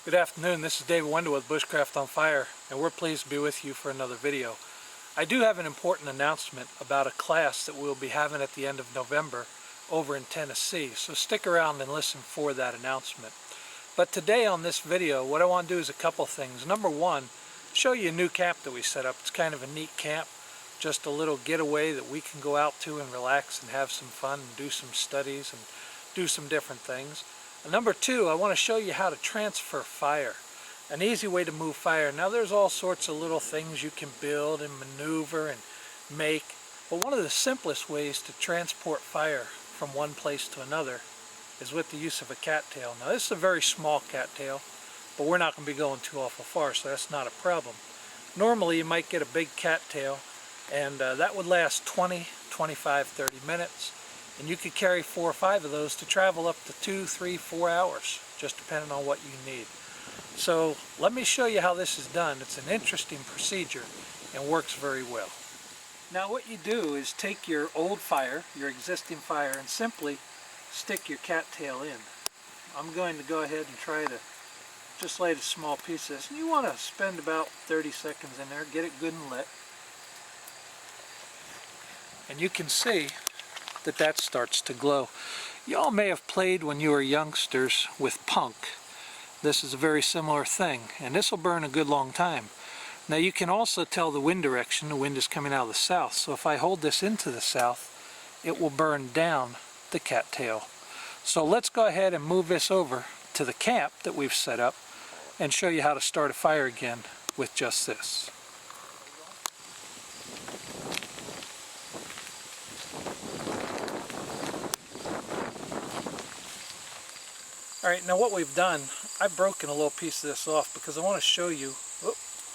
Good afternoon, this is David Wendell with Bushcraft on Fire, and we're pleased to be with you for another video. I do have an important announcement about a class that we'll be having at the end of November over in Tennessee, so stick around and listen for that announcement. But today on this video, what I want to do is a couple things. Number one, show you a new camp that we set up. It's kind of a neat camp, just a little getaway that we can go out to and relax and have some fun and do some studies and do some different things. And number two, I want to show you how to transfer fire, an easy way to move fire. Now there's all sorts of little things you can build and maneuver and make, but one of the simplest ways to transport fire from one place to another is with the use of a cattail. Now this is a very small cattail, but we're not going to be going too awful far, so that's not a problem. Normally you might get a big cattail, and that would last 20, 25, 30 minutes. And you could carry 4 or 5 of those to travel up to 2, 3, 4 hours, just depending on what you need. So let me show you how this is done. It's an interesting procedure and works very well. Now what you do is take your old fire, your existing fire, and simply stick your cattail in. I'm going to go ahead and try to just light a small piece of this. And you want to spend about 30 seconds in there, get it good and lit. And you can see that starts to glow. Y'all may have played when you were youngsters with punk. This is a very similar thing, and this will burn a good long time. Now you can also tell the wind direction. The wind is coming out of the south, so if I hold this into the south, it will burn down the cattail. So let's go ahead and move this over to the camp that we've set up and show you how to start a fire again with just this. Alright, now what we've done, I've broken a little piece of this off because I want to show you,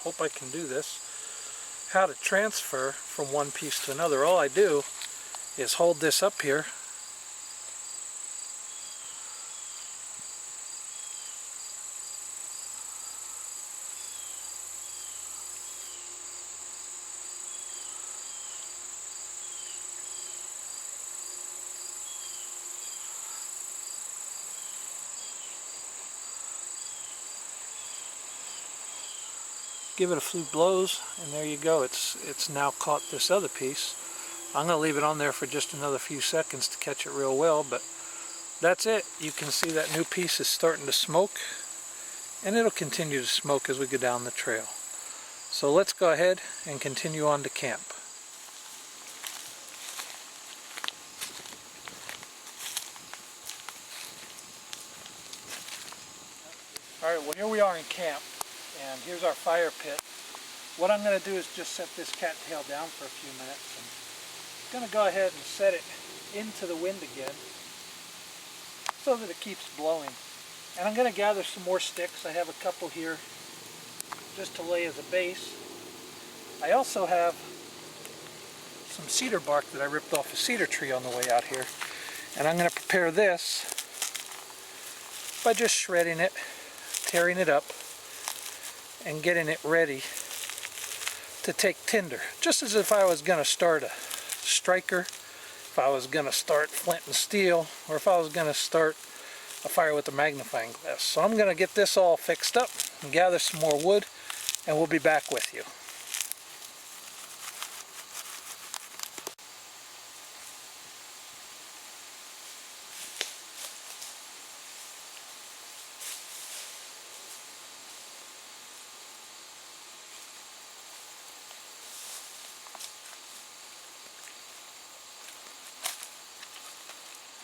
hope I can do this, how to transfer from one piece to another. All I do is hold this up here, give it a few blows, and there you go. It's now caught this other piece. I'm going to leave it on there for just another few seconds to catch it real well, but that's it. You can see that new piece is starting to smoke, and it'll continue to smoke as we go down the trail. So let's go ahead and continue on to camp. Alright, well here we are in camp. And here's our fire pit. What I'm going to do is just set this cattail down for a few minutes. I'm going to go ahead and set it into the wind again so that it keeps blowing. And I'm going to gather some more sticks. I have a couple here just to lay as a base. I also have some cedar bark that I ripped off a cedar tree on the way out here. And I'm going to prepare this by just shredding it, tearing it up, and getting it ready to take tinder. Just as if I was going to start a striker, if I was going to start flint and steel, or if I was going to start a fire with a magnifying glass. So I'm going to get this all fixed up and gather some more wood, and we'll be back with you.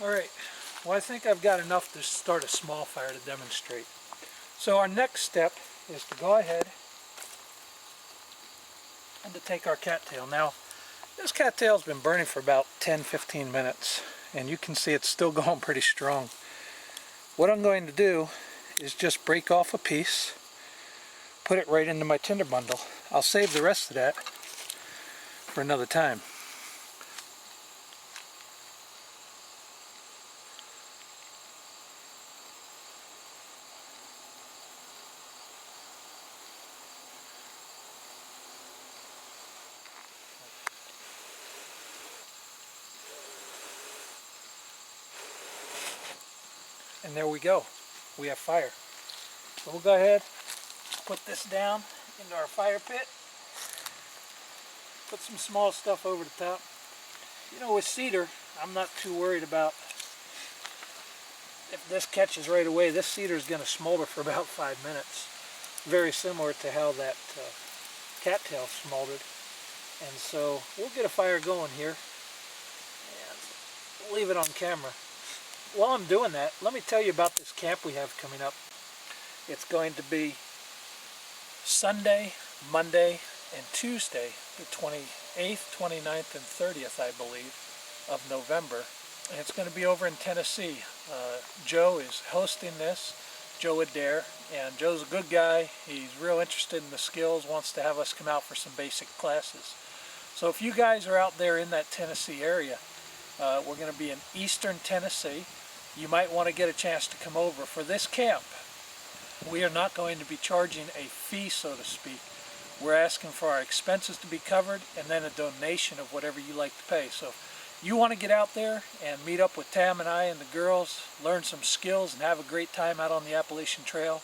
Alright, well I think I've got enough to start a small fire to demonstrate. So our next step is to go ahead and to take our cattail. Now, this cattail's been burning for about 10-15 minutes, and you can see it's still going pretty strong. What I'm going to do is just break off a piece, put it right into my tinder bundle. I'll save the rest of that for another time. And there we go. We have fire. So we'll go ahead, put this down into our fire pit. Put some small stuff over the top. You know, with cedar, I'm not too worried about if this catches right away. This cedar is going to smolder for about 5 minutes. Very similar to how that cattail smoldered. And so we'll get a fire going here and leave it on camera. While I'm doing that, let me tell you about this camp we have coming up. It's going to be Sunday, Monday, and Tuesday, the 28th, 29th, and 30th, I believe, of November. And it's going to be over in Tennessee. Joe is hosting this, Joe Adair, and Joe's a good guy. He's real interested in the skills, wants to have us come out for some basic classes. So if you guys are out there in that Tennessee area, we're going to be in eastern Tennessee. You might want to get a chance to come over. For this camp, we are not going to be charging a fee, so to speak. We're asking for our expenses to be covered and then a donation of whatever you like to pay. So if you want to get out there and meet up with Tam and I and the girls, learn some skills and have a great time out on the Appalachian Trail,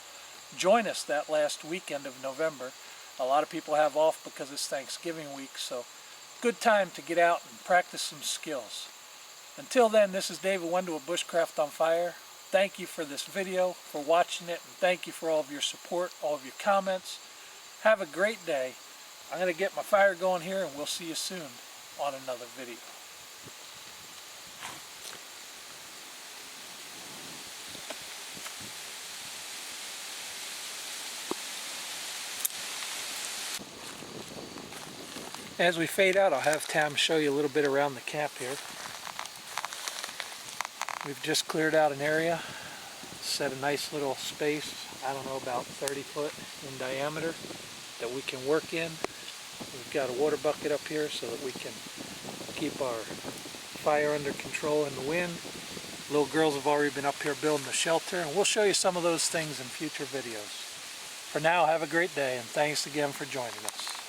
join us that last weekend of November. A lot of people have off because it's Thanksgiving week, so good time to get out and practice some skills. Until then, this is David Wendell with Bushcraft on Fire. Thank you for this video, for watching it, and thank you for all of your support, all of your comments. Have a great day. I'm going to get my fire going here, and we'll see you soon on another video. As we fade out, I'll have Tam show you a little bit around the camp here. We've just cleared out an area, set a nice little space, I don't know, about 30 foot in diameter that we can work in. We've got a water bucket up here so that we can keep our fire under control in the wind. Little girls have already been up here building the shelter, and we'll show you some of those things in future videos. For now, have a great day, and thanks again for joining us.